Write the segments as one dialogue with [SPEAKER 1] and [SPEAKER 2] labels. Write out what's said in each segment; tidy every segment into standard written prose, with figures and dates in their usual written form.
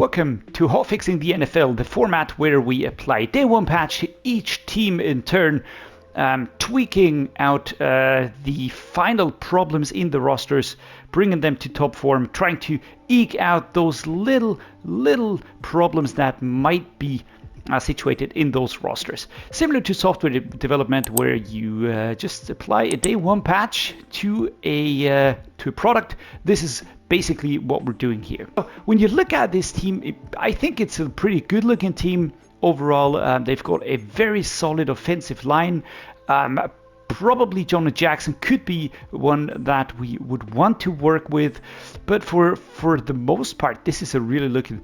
[SPEAKER 1] Welcome to Hotfixing the NFL, the format where we apply day one patch to each team in turn, tweaking out the final problems in the rosters, bringing them to top form, trying to eke out those little problems that might be situated in those rosters. Similar to software development, where you just apply a day one patch to a product. This is basically what we're doing here. When you look at this team, I think it's a pretty good looking team overall. They've got a very solid offensive line. Probably Jonah Jackson could be one that we would want to work with, but for the most part, this is a really looking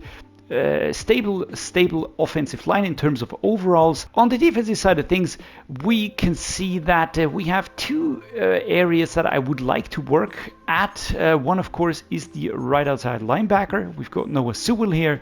[SPEAKER 1] stable offensive line in terms of overalls. On the defensive side of things, we can see that we have two areas that I would like to work at. One, of course, is the right outside linebacker. We've got Noah Sewell here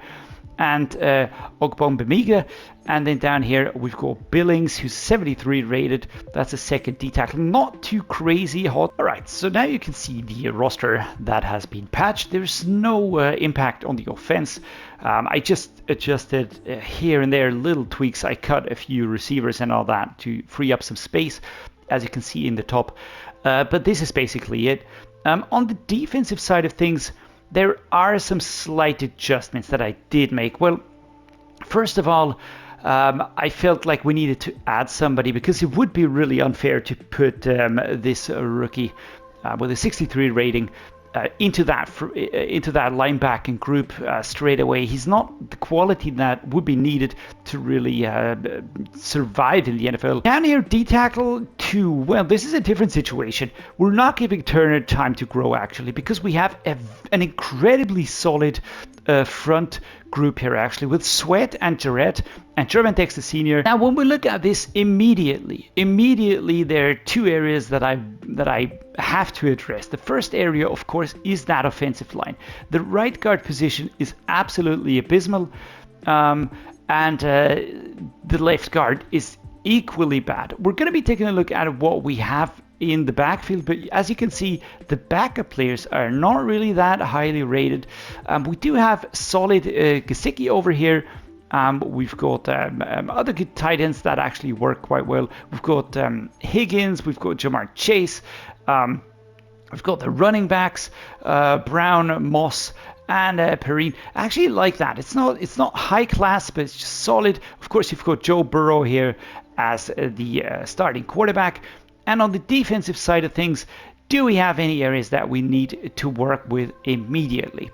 [SPEAKER 1] and Ogbongbemiga, and then down here we've got Billings, who's 73 rated. That's a second D tackle, not too crazy hot. All right, so now you can see the roster that has been patched. There's no impact on the offense. I just adjusted here and there little tweaks. I cut a few receivers and all that to free up some space, as you can see in the top. But this is basically it. On the defensive side of things, there are some slight adjustments that I did make. Well, first of all, I felt like we needed to add somebody, because it would be really unfair to put this rookie with a 63 rating into that linebacking group straight away. He's not the quality that would be needed to really survive in the NFL. Down here, D-tackle 2. Well, this is a different situation. We're not giving Turner time to grow, actually, because we have an incredibly solid front group here, actually, with Sweat and Jarrett and Jermaine Dexter Sr. Now, when we look at this immediately there are two areas that I have to address. The first area, of course, is that offensive line. The right guard position is absolutely abysmal, and the left guard is equally bad. We're going to be taking a look at what we have in the backfield, but as you can see, the backup players are not really that highly rated. We do have solid Gesicki over here. We've got other good tight ends that actually work quite well. We've got Higgins, we've got Jamar Chase, we've got the running backs, Brown, Moss, and Perrine. I actually like that. It's not high class, but it's just solid. Of course, you've got Joe Burrow here as the starting quarterback. And on the defensive side of things, do we have any areas that we need to work with immediately?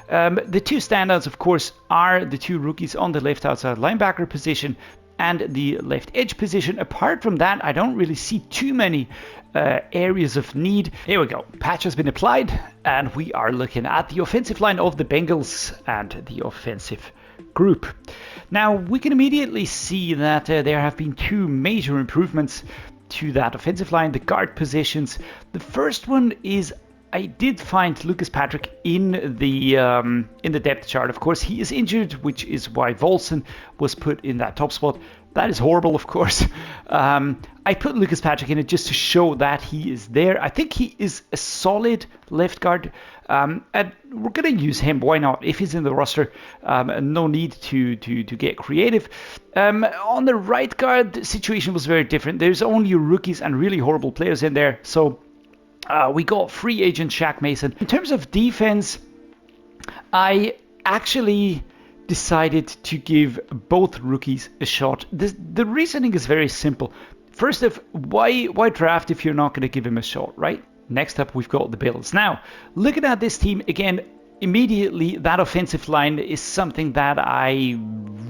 [SPEAKER 1] The two standouts, of course, are the two rookies on the left outside linebacker position and the left edge position. Apart from that, I don't really see too many areas of need. Here we go. Patch has been applied, and we are looking at the offensive line of the Bengals and the offensive group. Now, we can immediately see that there have been two major improvements to that offensive line, the guard positions. The first one is, I did find Lucas Patrick in the depth chart. Of course, he is injured, which is why Volson was put in that top spot. That is horrible, of course. I put Lucas Patrick in it just to show that he is there. I think he is a solid left guard, and we're going to use him. Why not? If he's in the roster, no need to get creative. On the right guard, the situation was very different. There's only rookies and really horrible players in there, so we got free agent Shaq Mason. In terms of defense, I actually decided to give both rookies a shot. The reasoning is very simple. First off, why draft if you're not going to give him a shot, right? Next up, we've got the Bills. Now, looking at this team again, immediately that offensive line is something that I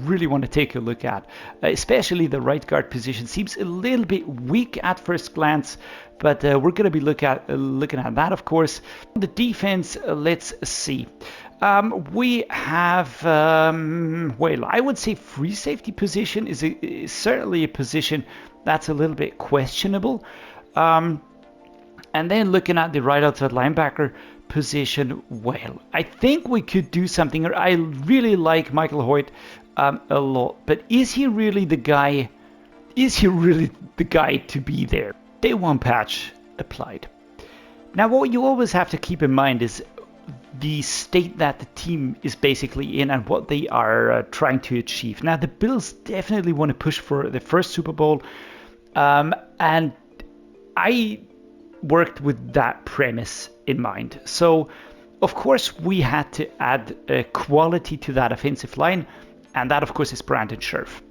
[SPEAKER 1] really want to take a look at. Especially the right guard position seems a little bit weak at first glance, but we're going to be looking at that, of course. The defense, let's see. We have, well, I would say free safety position is certainly a position that's a little bit questionable. And then looking at the right outside linebacker position, well, I think we could do something. I really like Michael Hoyt a lot, but is he really the guy? Is he really the guy to be there? Day one patch applied. Now, what you always have to keep in mind is the state that the team is basically in and what they are trying to achieve. Now, the Bills definitely want to push for the first Super Bowl, and I worked with that premise in mind. So, of course, we had to add quality to that offensive line, and that, of course, is Brandon Scherf.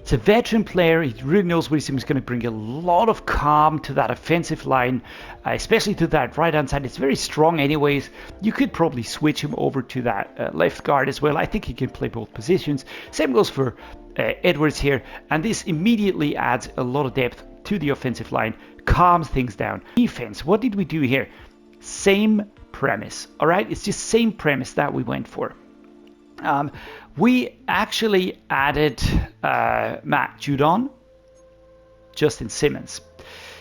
[SPEAKER 1] It's a veteran player. He really knows what he's doing. He's going to bring a lot of calm to that offensive line, especially to that right-hand side. It's very strong anyways. You could probably switch him over to that left guard as well. I think he can play both positions. Same goes for Edwards here. And this immediately adds a lot of depth to the offensive line, calms things down. Defense, what did we do here? Same premise, all right? It's just same premise that we went for. We actually added Matt Judon, Justin Simmons,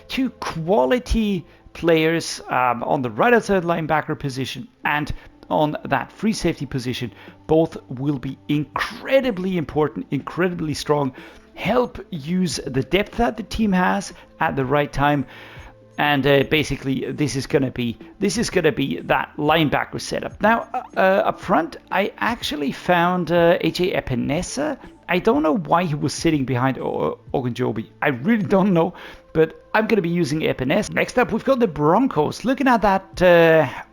[SPEAKER 1] two quality players on the right outside linebacker position and on that free safety position. Both will be incredibly important, incredibly strong, help use the depth that the team has at the right time. And basically, this is gonna be that linebacker setup. Now, up front, I actually found AJ Epinesa. I don't know why he was sitting behind Ogunjobi. I really don't know, but I'm gonna be using Epinesa. Next up, we've got the Broncos. Looking at that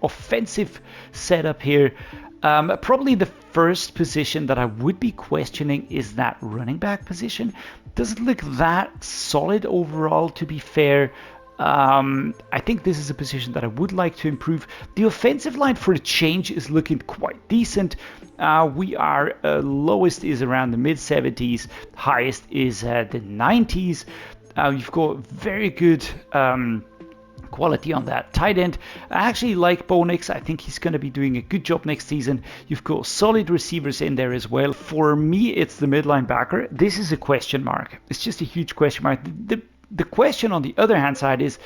[SPEAKER 1] offensive setup here, probably the first position that I would be questioning is that running back position. Doesn't look that solid overall, to be fair. I think this is a position that I would like to improve. The offensive line for a change is looking quite decent. We are lowest is around the mid 70s, highest is the 90s. You've got very good quality on that tight end. I actually like Bo Nix. I think he's going to be doing a good job next season. You've got solid receivers in there as well. For me, it's the mid linebacker. This is a question mark. It's just a huge question mark. The question on the other hand side is,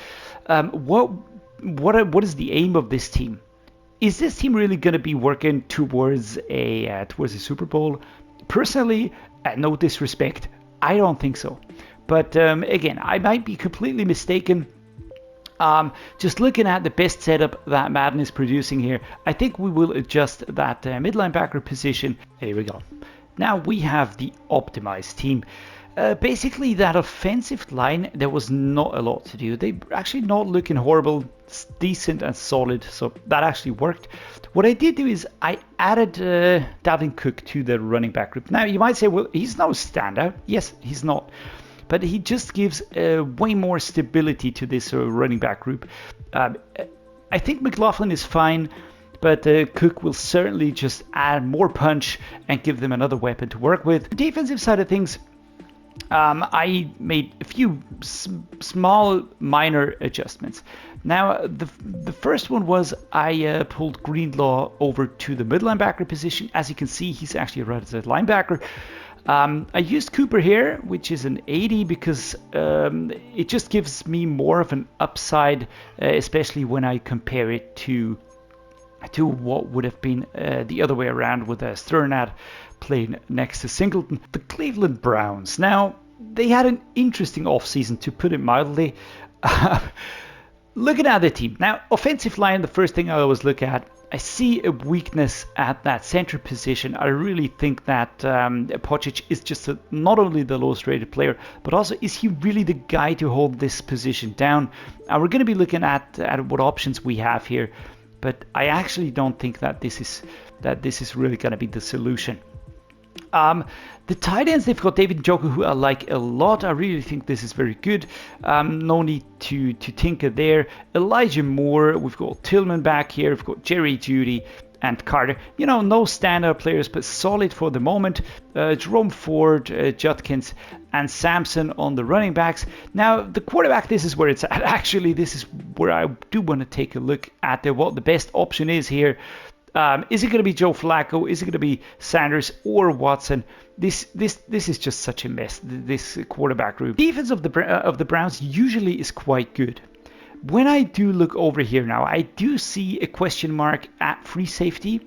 [SPEAKER 1] what is the aim of this team? Is this team really going to be working towards a Super Bowl? Personally, no disrespect, I don't think so. But again, I might be completely mistaken. Just looking at the best setup that Madden is producing here, I think we will adjust that mid linebacker position. Here we go. Now we have the optimized team. Basically, that offensive line, there was not a lot to do. They're actually not looking horrible, decent and solid, so that actually worked. What I did do is I added Dalvin Cook to the running back group. Now, you might say, well, he's no standout. Yes, he's not. But he just gives way more stability to this running back group. I think McLaughlin is fine, but Cook will certainly just add more punch and give them another weapon to work with. The defensive side of things, I made a few small minor adjustments. Now, the first one was I pulled Greenlaw over to the mid linebacker position. As you can see, he's actually a right side linebacker. I used Cooper here, which is an 80, because it just gives me more of an upside, especially when I compare it to what would have been the other way around with Sternad playing next to Singleton. The Cleveland Browns. Now, they had an interesting offseason, to put it mildly. Looking at the team. Now, offensive line, the first thing I always look at, I see a weakness at that center position. I really think that Pocic is just not only the lowest rated player, but also is he really the guy to hold this position down? We're going to be looking at what options we have here, but I actually don't think that this is really going to be the solution. The tight ends, they've got David Njoku, who I like a lot. I really think this is very good. No need to tinker there. Elijah Moore, we've got Tillman back here. We've got Jerry Jeudy and Carter. You know, no standout players, but solid for the moment. Jerome Ford, Judkins, and Sampson on the running backs. Now, the quarterback, this is where it's at. Actually, this is where I do want to take a look at what the best option is here. Is it going to be Joe Flacco? Is it going to be Sanders or Watson? This is just such a mess, this quarterback group. Defense of the Browns usually is quite good. When I do look over here now, I do see a question mark at free safety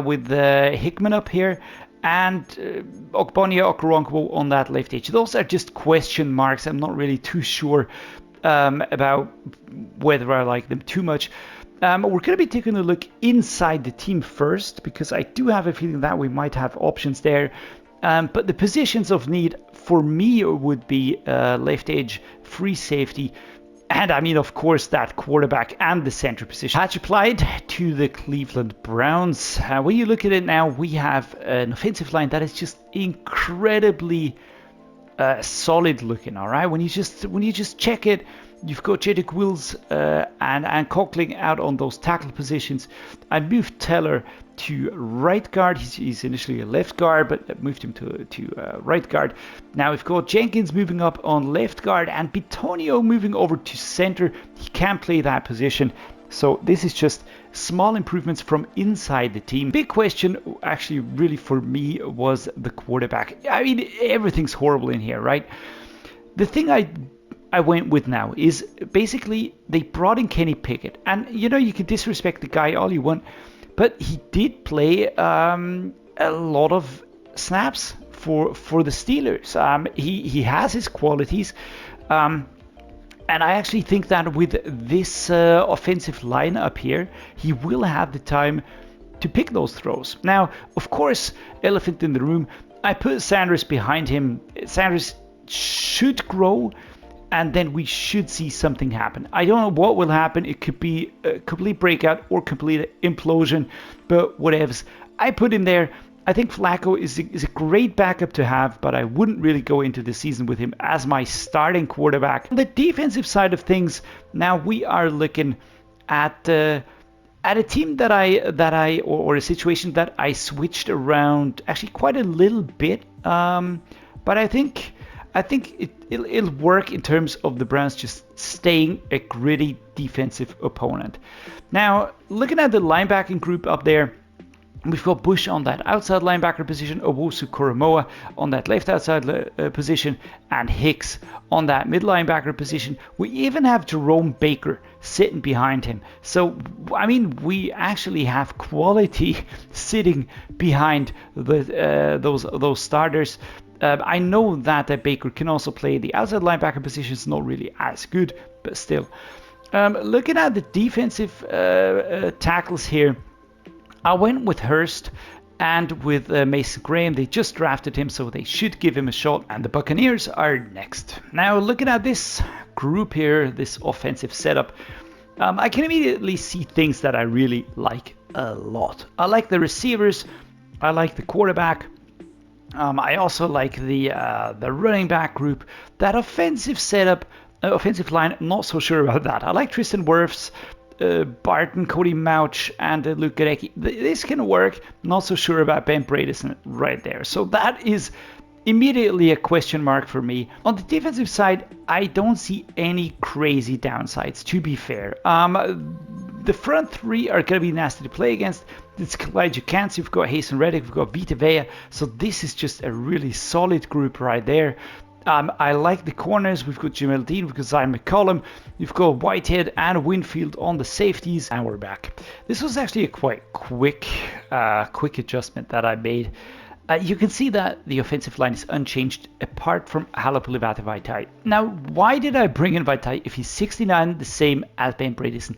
[SPEAKER 1] with Hickman up here and Ogbonia Okoronkwo on that left edge. Those are just question marks. I'm not really too sure about whether I like them too much. We're going to be taking a look inside the team first, because I do have a feeling that we might have options there. But the positions of need for me would be left edge, free safety, and I mean, of course, that quarterback and the center position. Patch applied to the Cleveland Browns. When you look at it now, we have an offensive line that is just incredibly solid looking. All right, when you just check it, you've got Jedrick Wills and Coughlin out on those tackle positions. I moved Teller to right guard. He's initially a left guard, but I moved him to right guard. Now we've got Jenkins moving up on left guard and Bitonio moving over to center. He can play that position. So this is just small improvements from inside the team. Big question actually really for me was the quarterback. I mean, everything's horrible in here, right? The thing I went with now is basically they brought in Kenny Pickett, and you know, you can disrespect the guy all you want, but he did play a lot of snaps for the Steelers. He has his qualities, and I actually think that with this offensive line up here, he will have the time to pick those throws. Now, of course, elephant in the room, I put Sanders behind him. Sanders should grow, and then we should see something happen. I don't know what will happen. It could be a complete breakout or complete implosion, but whatevs. I put him there. I think Flacco is a great backup to have, but I wouldn't really go into the season with him as my starting quarterback. On the defensive side of things, now we are looking at a team or a situation that I switched around actually quite a little bit, but I think it'll work in terms of the Browns just staying a gritty defensive opponent. Now, looking at the linebacking group up there, we've got Bush on that outside linebacker position, Owusu Koromoa on that left outside position, and Hicks on that mid linebacker position. We even have Jerome Baker sitting behind him. So, I mean, we actually have quality sitting behind those starters. I know that Baker can also play the outside linebacker position. It's not really as good, but still. Looking at the defensive tackles here, I went with Hurst and with Mason Graham. They just drafted him, so they should give him a shot. And the Buccaneers are next. Now, looking at this group here, this offensive setup, I can immediately see things that I really like a lot. I like the receivers. I like the quarterback. I also like the running back group. That offensive setup, offensive line, I'm not so sure about that. I like Tristan Wirfs, Barton, Cody Mauch, and Luke Gorecki. This can work. Not so sure about Ben Bredesen right there. So that is immediately a question mark for me. On the defensive side, I don't see any crazy downsides, to be fair. The front three are going to be nasty to play against. It's Elijah Kance, you've got Hasten Reddick, we've got Vita Vea. So this is just a really solid group right there. I like the corners. We've got Jamel Dean, we've got Zion McCollum, you've got Whitehead and Winfield on the safeties, and we're back. This was actually a quite quick adjustment that I made. You can see that the offensive line is unchanged apart from Halapoulivaati Vaitai. Now, why did I bring in Vaitai if he's 69, the same as Ben Bredesen?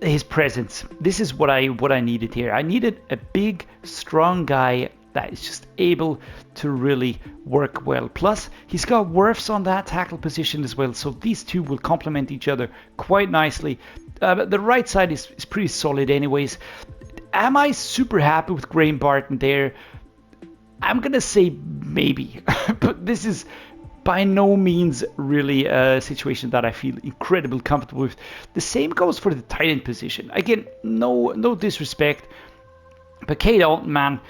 [SPEAKER 1] His presence. This is what I needed here. I needed a big, strong guy that is just able to really work well. Plus, he's got Wirfs on that tackle position as well, so these two will complement each other quite nicely. The right side is pretty solid anyways. Am I super happy with Graham Barton there? I'm gonna say maybe, but this is by no means really a situation that I feel incredibly comfortable with. The same goes for the tight end position. Again, no disrespect, but Cade Alton, man,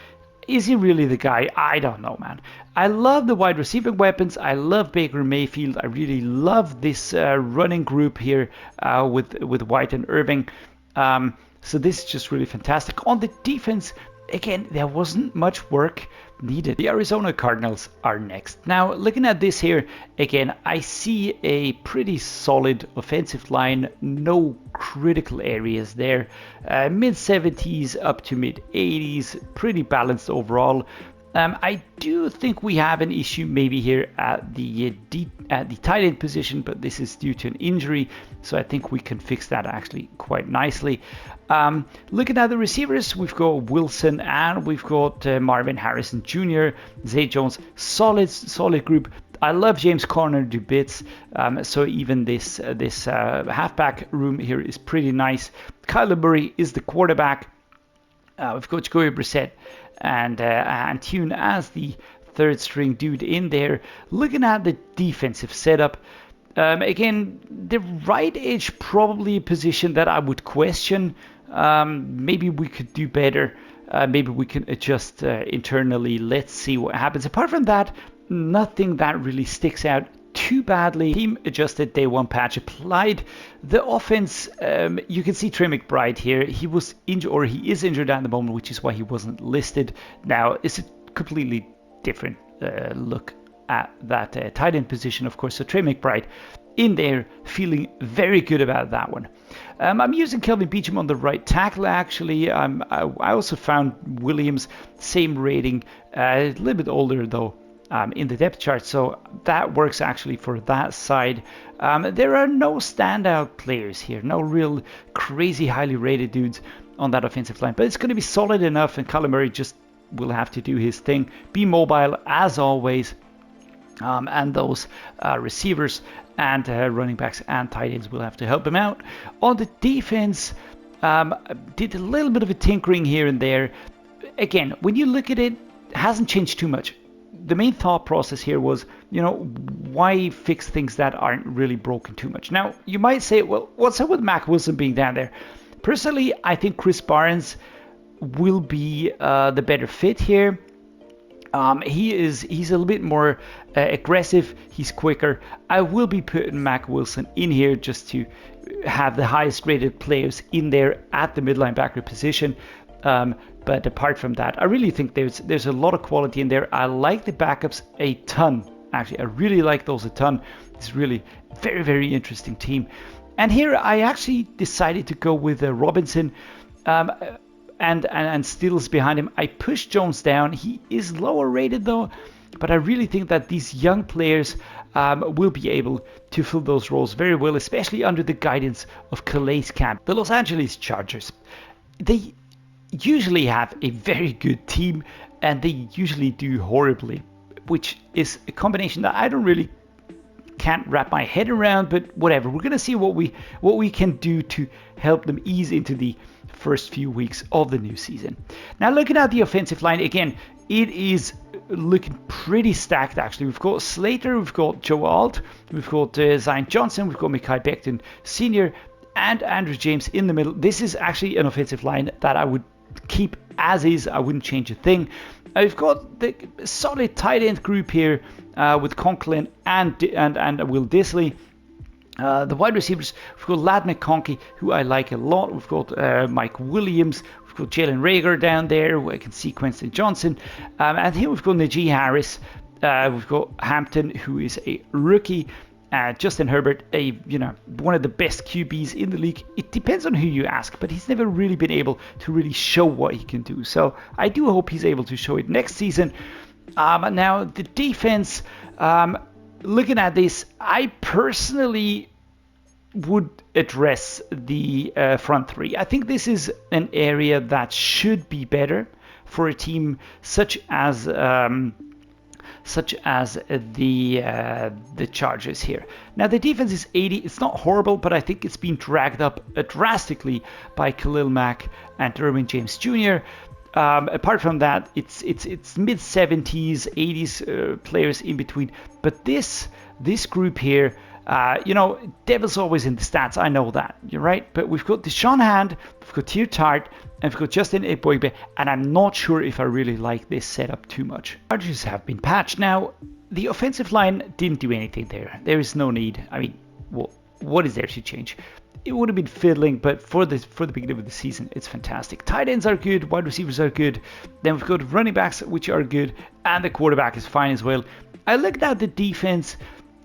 [SPEAKER 1] is he really the guy? I don't know, man. I love the wide receiving weapons. I love Baker Mayfield. I really love this running group here with White and Irving. So this is just really fantastic. On the defense, again, there wasn't much work needed. The Arizona Cardinals are next. Now, looking at this here, again, I see a pretty solid offensive line. No critical areas there. Mid-70s up to mid-80s. Pretty balanced overall. I do think we have an issue maybe here at the at the tight end position, but this is due to an injury, so I think we can fix that actually quite nicely. Looking at the receivers, we've got Wilson and we've got Marvin Harrison Jr., Zay Jones, solid group. I love James Conner to bits, so even this halfback room here is pretty nice. Kyler Murray is the quarterback. We've got Jacoby Brissett and Tune as the third string dude in there. Looking at the defensive setup, again, the right edge probably a position that I would question. Maybe we could do better. Maybe we can adjust internally. Let's see what happens. Apart from that, nothing that really sticks out too badly. Team adjusted day one patch applied. The offense, you can see Trey McBride here. He was injured, or he is injured at the moment, which is why he wasn't listed. Now, it's a completely different look at that tight end position, of course. So Trey McBride in there, feeling very good about that one. I'm using Kelvin Beachum on the right tackle, actually. I also found Williams, same rating, a little bit older though, in the depth chart, so that works actually for that side. There are no standout players here, no real crazy highly rated dudes on that offensive line, but it's going to be solid enough, and Kyler Murray just will have to do his thing, be mobile as always, and those receivers and running backs and tight ends will have to help him out. On the defense, did a little bit of a tinkering here and there. Again, when you look at it, hasn't changed too much. The main thought process here was, why fix things that aren't really broken too much? Now, you might say, well, what's up with Mac Wilson being down there? Personally, I think Chris Barnes will be the better fit here. He's a little bit more aggressive. He's quicker. I will be putting Mac Wilson in here just to have the highest rated players in there at the mid linebacker position. But apart from that, I really think there's a lot of quality in there. I like the backups a ton. Actually, I really like those a ton. It's really very, very interesting team. And here I actually decided to go with Robinson. And Stills behind him. I pushed Jones down. He is lower rated though, but I really think that these young players will be able to fill those roles very well, especially under the guidance of Calais Camp. The Los Angeles Chargers, they usually have a very good team, and they usually do horribly, which is a combination that I can't wrap my head around, but whatever. We're gonna see what we can do to help them ease into the first few weeks of the new season. Now, looking at the offensive line, again, it is looking pretty stacked actually. We've got Slater, we've got Joe Alt, we've got Zion Johnson, we've got Mekhi Becton Sr. and Andrew James in the middle. This is actually an offensive line that I would keep as is. I wouldn't change a thing. I've got the solid tight end group here with Conklin and Will Disley. The wide receivers, we've got Ladd McConkey, who I like a lot. We've got Mike Williams. We've got Jalen Reagor down there. I can see Quentin Johnson. And here we've got Najee Harris. We've got Hampton, who is a rookie. Justin Herbert, one of the best QBs in the league. It depends on who you ask, but he's never really been able to really show what he can do. So I do hope he's able to show it next season. Now, the defense, looking at this, I personally would address the front three. I think this is an area that should be better for a team such as the Chargers here. Now, the defense is 80. It's not horrible, but I think it's been dragged up drastically by Khalil Mack and Derwin James Jr. Apart from that, it's mid 70s, 80s players in between. But this group here, Devil's always in the stats. I know that, you're right. But we've got Deshaun Hand, we've got Tier Tart, and we've got Justin Eboigbe, and I'm not sure if I really like this setup too much. Chargers have been patched. Now, the offensive line didn't do anything there. There is no need. I mean, what is there to change? It would have been fiddling, but for the beginning of the season, it's fantastic. Tight ends are good, wide receivers are good. Then we've got running backs, which are good, and the quarterback is fine as well. I looked at the defense.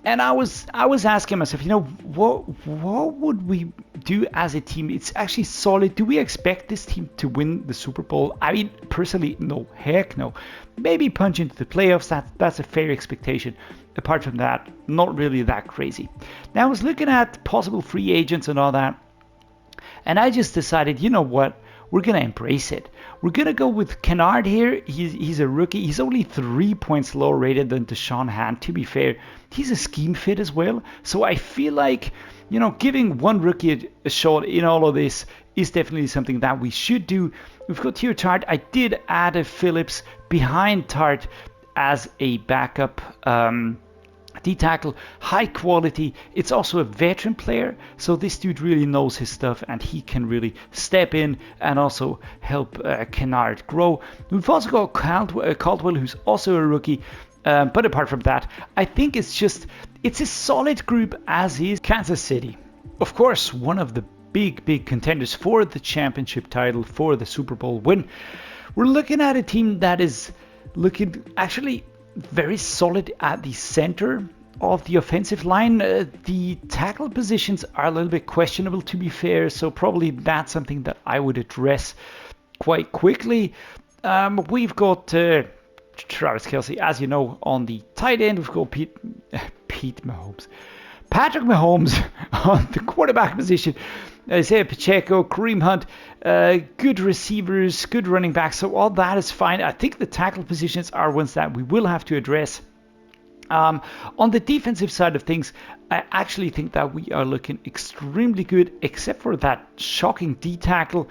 [SPEAKER 1] And I was asking myself, what would we do as a team? It's actually solid. Do we expect this team to win the Super Bowl? I mean, personally, no, heck no. Maybe punch into the playoffs. That's a fair expectation. Apart from that, not really that crazy. Now I was looking at possible free agents and all that, and I just decided, you know what? We're going to embrace it. We're going to go with Kennard here. He's a rookie. He's only 3 points lower rated than Deshaun Hand. To be fair, he's a scheme fit as well. So I feel like, giving one rookie a shot in all of this is definitely something that we should do. We've got here Tart. I did add a Phillips behind Tart as a backup D-tackle, high quality. It's also a veteran player, so this dude really knows his stuff and he can really step in and also help Kennard grow. We've also got Caldwell, who's also a rookie, but apart from that, I think it's a solid group as is. Kansas City, of course, one of the big contenders for the championship title, for the Super Bowl win. We're looking at a team that is looking actually very solid at the center of the offensive line. The tackle positions are a little bit questionable, to be fair, so probably that's something that I would address quite quickly. We've got Travis Kelce, as you know, on the tight end. We've got Patrick Mahomes on the quarterback position. Isaiah Pacheco, Kareem Hunt, good receivers, good running backs, so all that is fine. I think the tackle positions are ones that we will have to address. On the defensive side of things, I actually think that we are looking extremely good, except for that shocking D-tackle.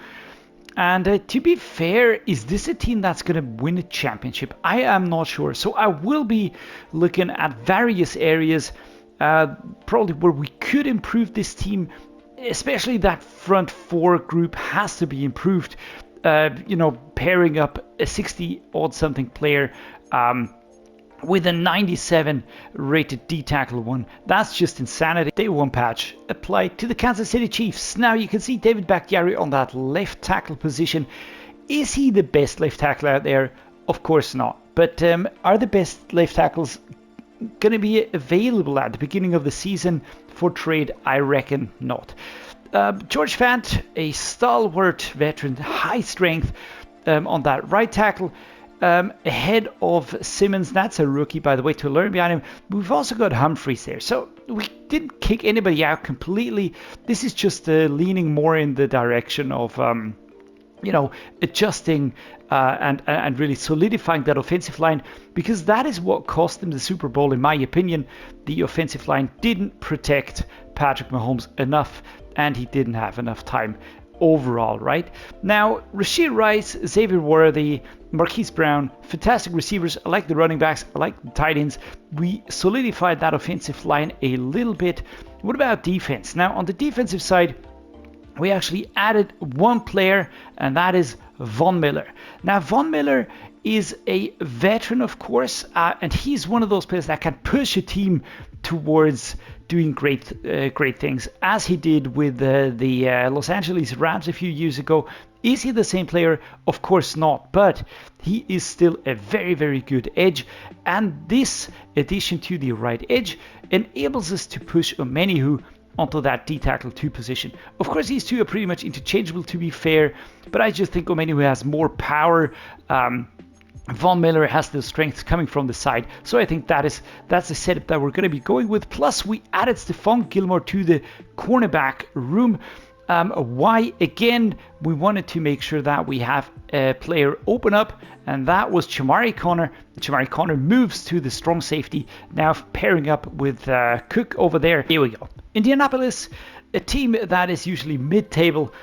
[SPEAKER 1] And to be fair, is this a team that's going to win a championship? I am not sure. So I will be looking at various areas, probably where we could improve this team. Especially that front four group has to be improved. Pairing up a 60-odd something player with a 97 rated D-tackle one. That's just insanity. Day one patch applied to the Kansas City Chiefs. Now you can see David Bakhtiari on that left tackle position. Is he the best left tackle out there? Of course not. But are the best left tackles going to be available at the beginning of the season for trade? I reckon not. George Fant, a stalwart veteran, high strength on that right tackle, ahead of Simmons. That's a rookie, by the way, to learn behind him. We've also got Humphreys there, so we didn't kick anybody out completely. This is just leaning more in the direction of adjusting and really solidifying that offensive line, because that is what cost them the Super Bowl, in my opinion. The offensive line didn't protect Patrick Mahomes enough, and he didn't have enough time overall, right? Now, Rashid Rice, Xavier Worthy, Marquise Brown, fantastic receivers. I like the running backs. I like the tight ends. We solidified that offensive line a little bit. What about defense? Now, on the defensive side, we actually added one player, and that is Von Miller. Now, Von Miller is a veteran, of course, and he's one of those players that can push a team towards doing great things, as he did with the Los Angeles Rams a few years ago. Is he the same player? Of course not, but he is still a very, very good edge, and this addition to the right edge enables us to push Omenihu onto that D-tackle 2 position. Of course, these two are pretty much interchangeable, to be fair, but I just think Omenihu has more power. Von Miller has the strength coming from the side, so I think that's the setup that we're going to be going with. Plus, we added Stephon Gilmore to the cornerback room. Why? Again, we wanted to make sure that we have a player open up, and that was Chamari Connor. Chamari Connor moves to the strong safety, now pairing up with Cook over there. Here we go. Indianapolis, a team that is usually mid-table.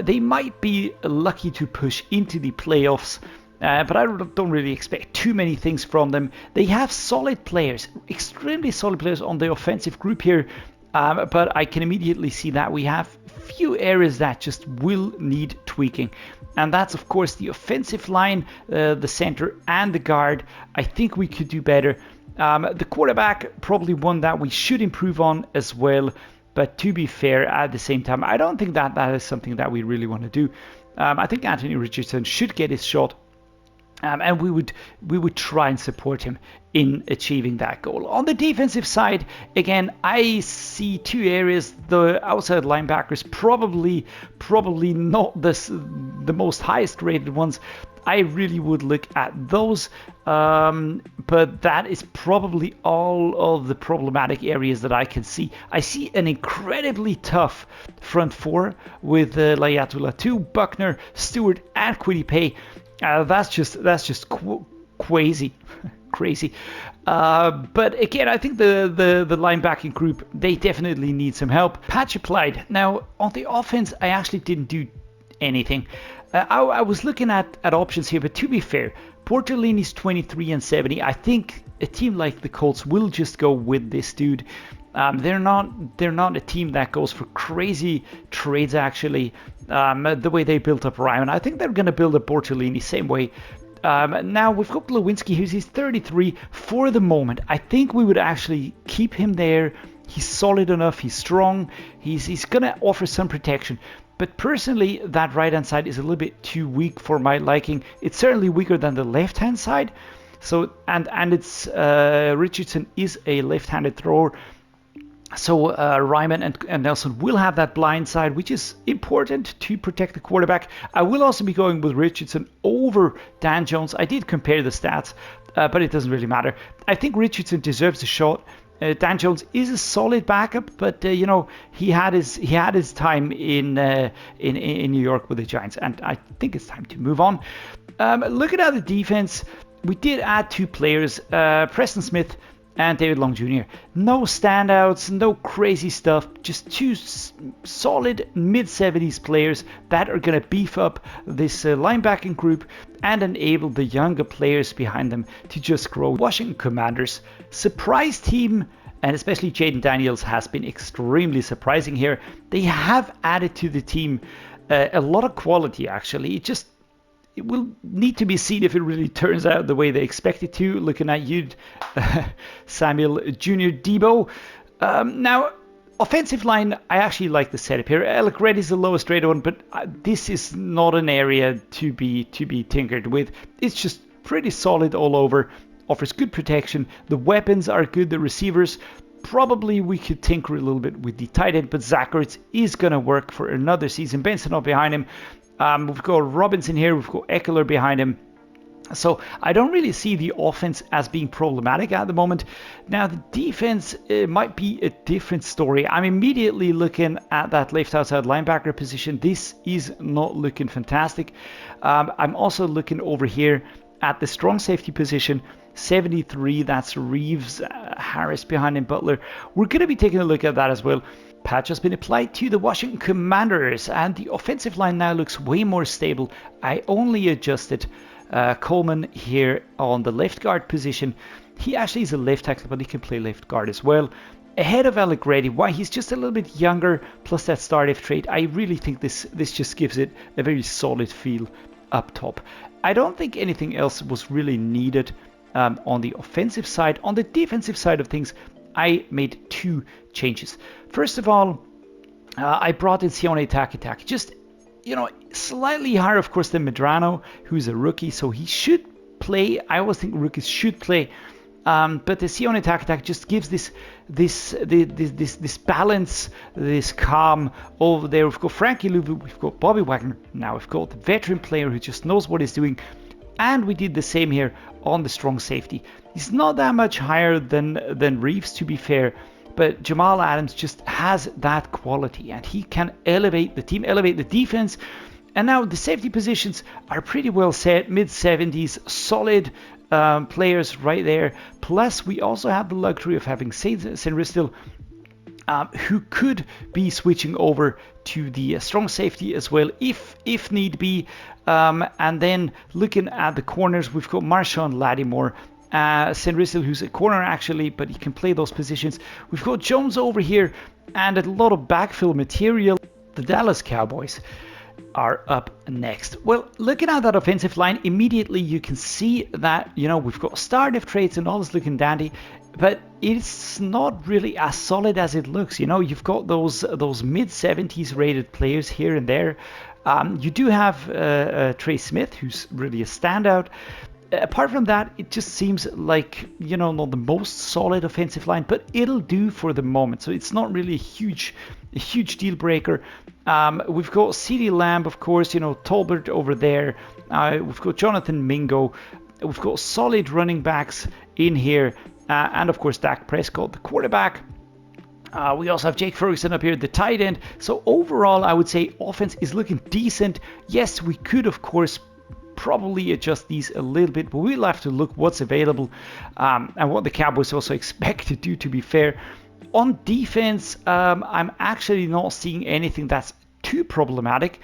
[SPEAKER 1] They might be lucky to push into the playoffs, but I don't really expect too many things from them. They have solid players, extremely solid players on the offensive group here, but I can immediately see that we have few areas that just will need tweaking. And that's, of course, the offensive line, the center, and the guard. I think we could do better. The quarterback, probably one that we should improve on as well. But to be fair, at the same time, I don't think that is something that we really want to do. I think Anthony Richardson should get his shot. And we would try and support him in achieving that goal. On the defensive side, again, I see two areas. The outside linebackers probably not the most highest rated ones. I really would look at those, but that is probably all of the problematic areas that I can see. I see an incredibly tough front four with Layatullah 2, Buckner, Stewart, and Kwity Paye. That's just crazy. But again, I think the linebacking group, they definitely need some help. Patch applied. Now on the offense, I actually didn't do anything. I was looking at options here, but to be fair, Portolini's 23 and 70. I think a team like the Colts will just go with this dude. They're not a team that goes for crazy trades, actually. The way they built up Ryman, I think they're going to build up Bortolini same way. Now we've got Lewinsky, who's 33 for the moment. I think we would actually keep him there. He's solid enough. He's strong. He's going to offer some protection. But personally, that right-hand side is a little bit too weak for my liking. It's certainly weaker than the left-hand side. So and it's Richardson is a left-handed thrower. So Ryman and Nelson will have that blind side, which is important to protect the quarterback. I will also be going with Richardson over Dan Jones. I did compare the stats, but it doesn't really matter. I think Richardson deserves a shot. Dan Jones is a solid backup, but you know, he had his time in New York with the Giants, and I think it's time to move on. Looking at the defense, we did add two players, Preston Smith and David Long Jr. No standouts, no crazy stuff, just two solid mid-70s players that are going to beef up this linebacking group and enable the younger players behind them to just grow. Washington Commanders, surprise team, and especially Jaden Daniels has been extremely surprising here. They have added to the team a lot of quality, actually. It will need to be seen if it really turns out the way they expect it to. Looking at you, Samuel Jr. Debo. Now, offensive line, I actually like the setup here. Alec Red is the lowest rated one, but this is not an area to be tinkered with. It's just pretty solid all over. Offers good protection. The weapons are good. The receivers, probably we could tinker a little bit with the tight end, but Zach Ertz is going to work for another season. Benson up behind him. We've got Robinson here, we've got Eckler behind him. So I don't really see the offense as being problematic at the moment. Now the defense might be a different story. I'm immediately looking at that left outside linebacker position. This is not looking fantastic. I'm also looking over here at the strong safety position. 73, that's Reeves, Harris behind him, Butler. We're going to be taking a look at that as well. Patch has been applied to the Washington Commanders, and the offensive line now looks way more stable. I only adjusted Coleman here on the left guard position. He actually is a left tackle, but he can play left guard as well. Ahead of Alec Reddy, why he's just a little bit younger, plus that start F trait. I really think this just gives it a very solid feel up top. I don't think anything else was really needed on the offensive side. On the defensive side of things, I made two changes. First of all, I brought in Sione Takitaki. Just, you know, slightly higher, of course, than Medrano, who's a rookie, so he should play. I always think rookies should play. But the Sione Takitaki just gives this balance, this calm over there. We've got Frankie Louvu, we've got Bobby Wagner. Now we've got the veteran player who just knows what he's doing. And we did the same here on the strong safety. He's not that much higher than Reeves, to be fair, but Jamal Adams just has that quality, and he can elevate the team, elevate the defense. And now the safety positions are pretty well set, mid-70s, solid players right there. Plus, we also have the luxury of having Senristil, who could be switching over to the strong safety as well, if need be. And then looking at the corners, we've got Marshawn Lattimore, Senristil, who's a corner actually, but he can play those positions. We've got Jones over here, and a lot of backfill material. The Dallas Cowboys are up next. Well, looking at that offensive line, immediately you can see that, you know, we've got star def traits and all this looking dandy, but it's not really as solid as it looks. You know, you've got those mid-70s rated players here and there. You do have Trey Smith, who's really a standout. Apart from that, it just seems like, you know, not the most solid offensive line, but it'll do for the moment. So it's not really a huge deal breaker. We've got CeeDee Lamb, of course, you know, Tolbert over there. We've got Jonathan Mingo. We've got solid running backs in here. And of course, Dak Prescott, the quarterback. We also have Jake Ferguson up here, the tight end. So overall, I would say offense is looking decent. Yes, we could, of course, probably adjust these a little bit, but we'll have to look what's available and what the Cowboys also expect to do, to be fair. On defense, I'm actually not seeing anything that's too problematic.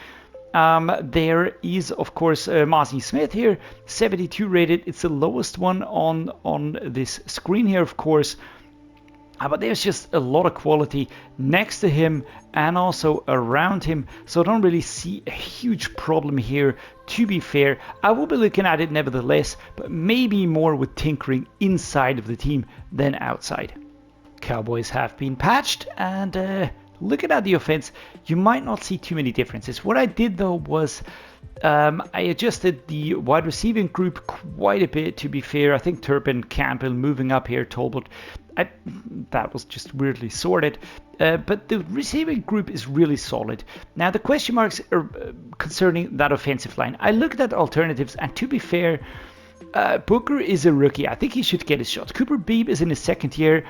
[SPEAKER 1] There is, of course, Mazi Smith here, 72 rated. It's the lowest one on this screen here, of course. But there's just a lot of quality next to him and also around him. So I don't really see a huge problem here, to be fair. I will be looking at it nevertheless, but maybe more with tinkering inside of the team than outside. Cowboys have been patched, and looking at the offense, you might not see too many differences. What I did though was I adjusted the wide receiving group quite a bit, to be fair. I think Turpin, Campbell moving up here, Tolbert. That was just weirdly sorted. But the receiving group is really solid. Now the question marks are concerning that offensive line. I looked at alternatives, and to be fair, Booker is a rookie. I think he should get his shot. Cooper Beebe is in his second year.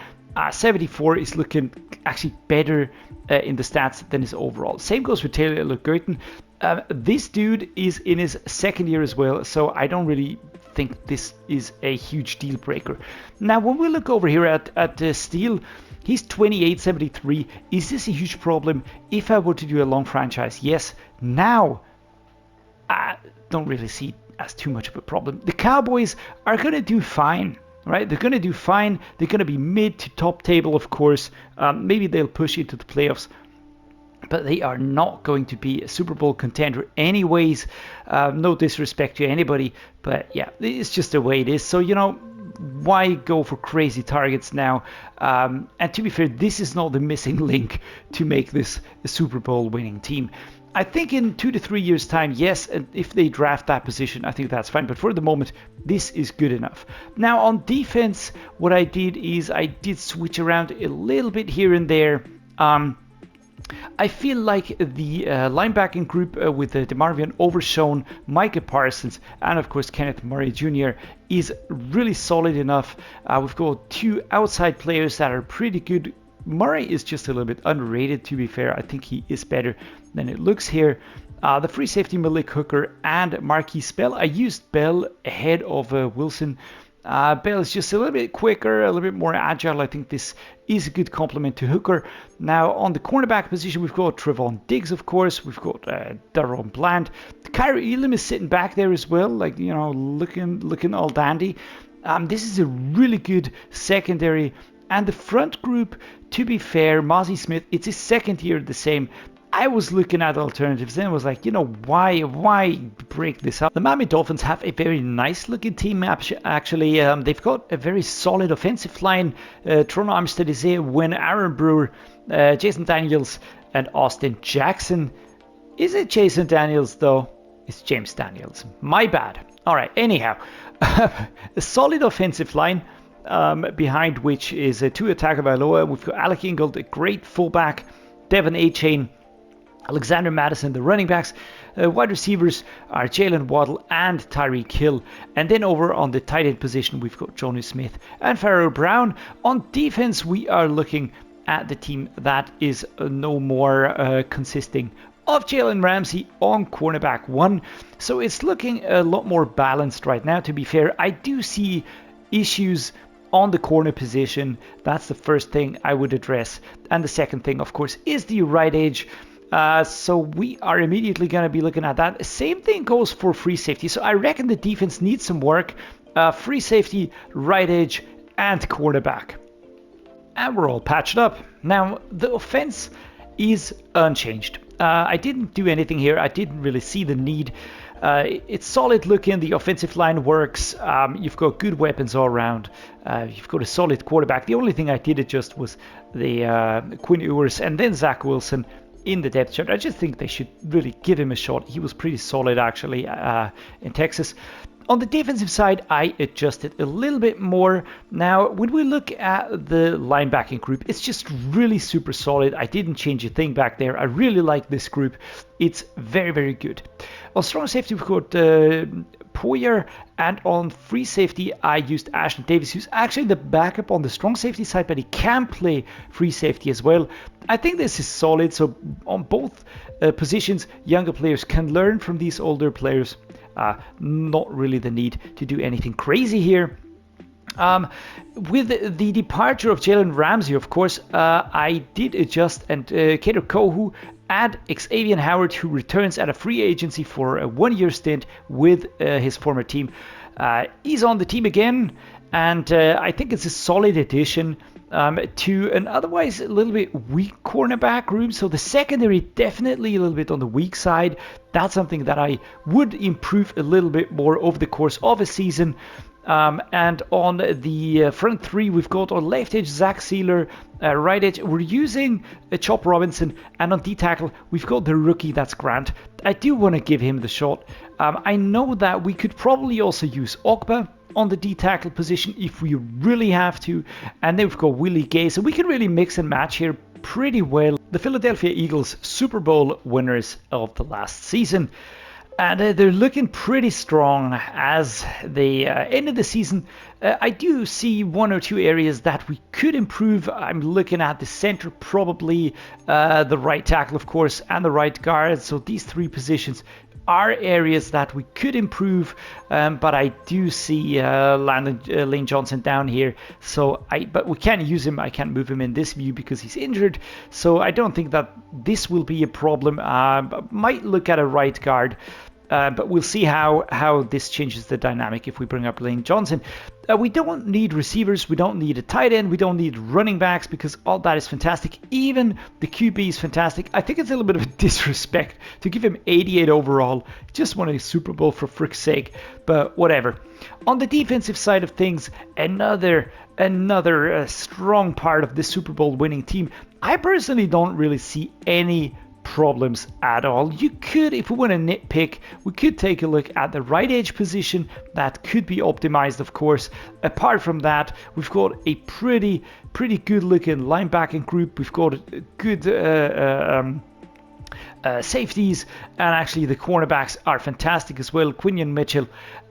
[SPEAKER 1] 74 is looking actually better in the stats than his overall. Same goes with Taylor Legurton. This dude is in his second year as well, so I don't really think this is a huge deal breaker. Now, when we look over here at Steele, he's 28.73. Is this a huge problem? If I were to do a long franchise, yes. Now, I don't really see it as too much of a problem. The Cowboys are going to do fine. Right, they're going to do fine. They're going to be mid to top table, of course. Maybe they'll push into the playoffs, but they are not going to be a Super Bowl contender anyways. No disrespect to anybody, but yeah, it's just the way it is. So, you know, why go for crazy targets now? And to be fair, this is not the missing link to make this a Super Bowl winning team. I think in 2 to 3 years' time, yes, and if they draft that position, I think that's fine. But for the moment, this is good enough. Now, on defense, what I did is I did switch around a little bit here and there. I feel like the linebacking group with DeMarvion Overshown, Micah Parsons, and of course Kenneth Murray Jr. is really solid enough. We've got two outside players that are pretty good. Murray is just a little bit underrated, to be fair. I think he is better than it looks here. The free safety Malik Hooker and Marquise Bell. I used Bell ahead of Wilson. Bell is just a little bit quicker, a little bit more agile. I think this is a good complement to Hooker. Now on the cornerback position, we've got Trevon Diggs, of course. We've got Daron Bland. Kyrie Elam is sitting back there as well, like, you know, looking all dandy. This is a really good secondary. And the front group, to be fair, Mazi Smith, it's his second year the same. I was looking at alternatives and was like, you know, why break this up? The Miami Dolphins have a very nice looking team actually. They've got a very solid offensive line. Tron Armstead is here, Win Aaron Brewer, Jason Daniels, and Austin Jackson. Is it Jason Daniels though? It's James Daniels. My bad. All right, anyhow, a solid offensive line. Behind which is Tua Tagovailoa. We've got Alec Ingold, a great fullback, Devon Achane, Alexander Madison, the running backs. Wide receivers are Jalen Waddle and Tyreek Hill. And then over on the tight end position, we've got Jonnu Smith and Pharaoh Brown. On defense, we are looking at the team that is no more consisting of Jalen Ramsey on cornerback 1. So it's looking a lot more balanced right now, to be fair. I do see issues on the corner position. That's the first thing I would address. And the second thing, of course, is the right edge. So we are immediately going to be looking at that. Same thing goes for free safety. So I reckon the defense needs some work. Free safety, right edge, and quarterback. And we're all patched up. Now, the offense is unchanged. I didn't do anything here. I didn't really see the need. It's solid looking. The offensive line works. You've got good weapons all around. You've got a solid quarterback. The only thing I did adjust was the Quinn Ewers and then Zach Wilson in the depth chart. I just think they should really give him a shot. He was pretty solid actually in Texas. On the defensive side, I adjusted a little bit more. Now, when we look at the linebacking group, it's just really super solid. I didn't change a thing back there. I really like this group. It's very, very good. On strong safety, we've got Poyer, and on free safety, I used Ashton Davis, who's actually the backup on the strong safety side, but he can play free safety as well. I think this is solid. So on both positions, younger players can learn from these older players. Not really the need to do anything crazy here. With the departure of Jalen Ramsey, of course, I did adjust, and Kader Kohu and Xavier Howard, who returns at a free agency for a 1-year stint with his former team. He's on the team again, and I think it's a solid addition to an otherwise a little bit weak cornerback room. So the secondary definitely a little bit on the weak side. That's something that I would improve a little bit more over the course of a season. And on the front three, we've got on left edge Zach Sealer, right edge we're using Chop Robinson, and on D-tackle we've got the rookie, that's Grant. I do want to give him the shot. I know that we could probably also use Ogba on the D-tackle position if we really have to, and then we've got Willie Gay, so we can really mix and match here pretty well. The Philadelphia Eagles, Super Bowl winners of the last season. And they're looking pretty strong as they ended the season. I do see one or two areas that we could improve. I'm looking at the center, probably the right tackle, of course, and the right guard. So these three positions are areas that we could improve, but I do see Lane Johnson down here. But we can't use him. I can't move him in this view because he's injured. So I don't think that this will be a problem. Might look at a right guard. But we'll see how this changes the dynamic if we bring up Lane Johnson. We don't need receivers. We don't need a tight end. We don't need running backs because all that is fantastic. Even the QB is fantastic. I think it's a little bit of a disrespect to give him 88 overall. Just won a Super Bowl for frick's sake. But whatever. On the defensive side of things, another strong part of the Super Bowl winning team. I personally don't really see any problems at all. You could, if we want to nitpick, we could take a look at the right edge position. That could be optimized, of course. Apart from that, we've got a pretty good looking linebacking group. We've got good safeties, and actually the cornerbacks are fantastic as well. Quinion Mitchell,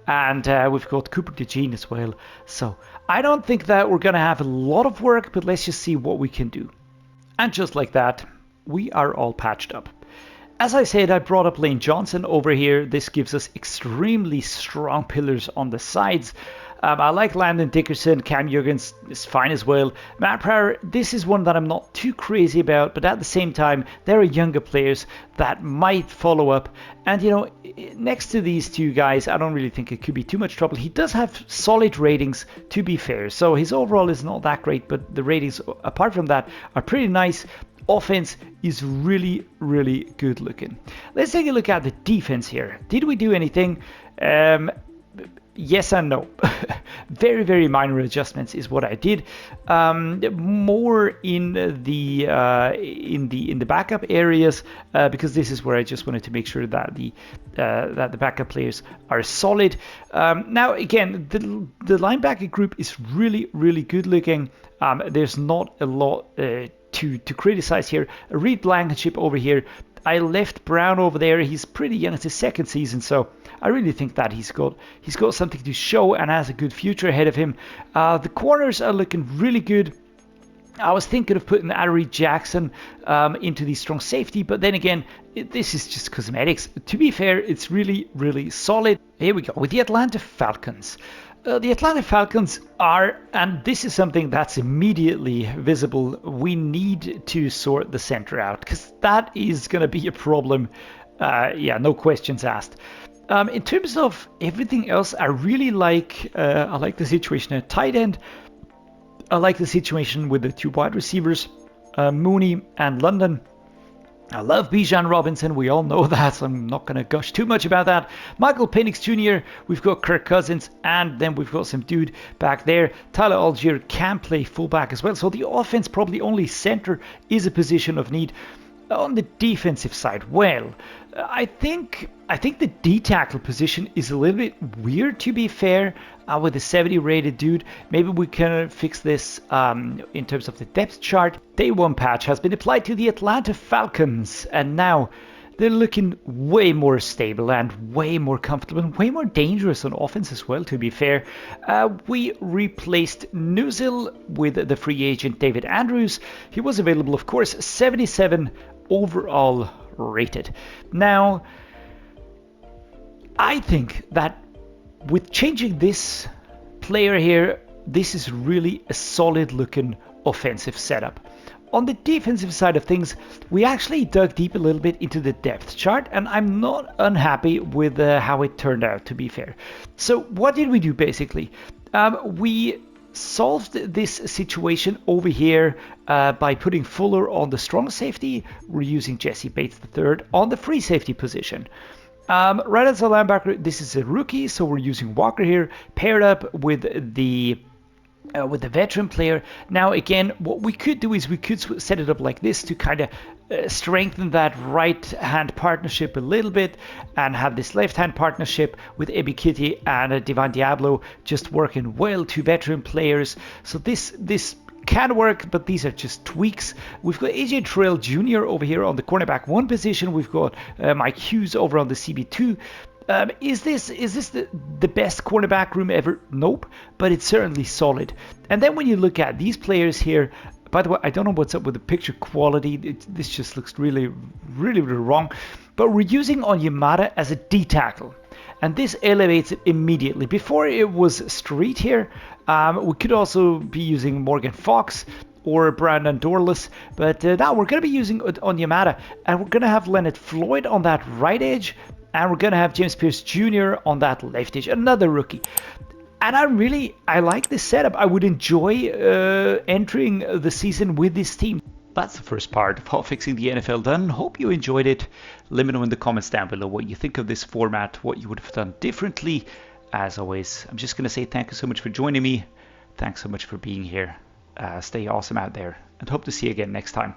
[SPEAKER 1] and we've got Cooper DeJean as well. So I don't think that we're going to have a lot of work, but let's just see what we can do. And just like that, we are all patched up. As I said, I brought up Lane Johnson over here. This gives us extremely strong pillars on the sides. I like Landon Dickerson. Cam Jurgens is fine as well. Matt Pryor, this is one that I'm not too crazy about, but at the same time, there are younger players that might follow up. And, you know, next to these two guys, I don't really think it could be too much trouble. He does have solid ratings, to be fair. So his overall is not that great, but the ratings, apart from that, are pretty nice. Offense is really good looking. Let's take a look at the defense here. Did we do anything? Yes and no. Very minor adjustments is what I did. More in the backup areas because this is where I just wanted to make sure that the backup players are solid. Now again, the linebacker group is really good looking. There's not a lot to criticize here. Reed Blankenship over here. I left Brown over there. He's pretty young. It's his second season, so I really think that he's got something to show and has a good future ahead of him. The corners are looking really good. I was thinking of putting Adoree Jackson into the strong safety, but then again, this is just cosmetics. To be fair, it's really solid. Here we go with the Atlanta Falcons. The Atlanta Falcons are, and this is something that's immediately visible, we need to sort the center out because that is going to be a problem. Yeah, no questions asked. In terms of everything else, I really like the situation at tight end. I like the situation with the two wide receivers, Mooney and London. I love Bijan Robinson. We all know that, so I'm not going to gush too much about that. Michael Penix Jr., we've got Kirk Cousins, and then we've got some dude back there. Tyler Algier can play fullback as well. So the offense, probably only center, is a position of need. On the defensive side, well, I think the D tackle position is a little bit weird, to be fair, with a 70 rated dude. Maybe we can fix this in terms of the depth chart. Day 1 patch has been applied to the Atlanta Falcons, and now they're looking way more stable and way more comfortable and way more dangerous on offense as well, to be fair. We replaced Nuzil with the free agent David Andrews. He was available, of course, 77 overall rated. Now, I think that with changing this player here, this is really a solid looking offensive setup. On the defensive side of things, we actually dug deep a little bit into the depth chart, and I'm not unhappy with how it turned out, to be fair. So what did we do basically? We solved this situation over here by putting Fuller on the strong safety. We're using Jesse Bates III on the free safety position. Right as a linebacker, this is a rookie, so we're using Walker here, paired up with the veteran player. Now again, what we could do is we could set it up like this to kind of strengthen that right hand partnership a little bit and have this left hand partnership with Ebi Kitty and Divan Diablo just working well, 2 veteran players. So this can work, but these are just tweaks. We've got AJ Terrell Jr. over here on the cornerback 1 position. We've got Mike Hughes over on the CB2. Is this the best cornerback room ever? Nope, but it's certainly solid. And then when you look at these players here, by the way, I don't know what's up with the picture quality. This just looks really wrong. But we're using Onyemata as a D tackle, and this elevates it immediately. Before it was Street here. We could also be using Morgan Fox or Brandon Dorless, but now we're going to be using Onyemata, and we're going to have Leonard Floyd on that right edge. And we're going to have James Pierce Jr. on that left edge, another rookie. And I like this setup. I would enjoy entering the season with this team. That's the first part of Hotfixing the NFL done. Hope you enjoyed it. Let me know in the comments down below what you think of this format, what you would have done differently. As always, I'm just going to say thank you so much for joining me. Thanks so much for being here. Stay awesome out there, and hope to see you again next time.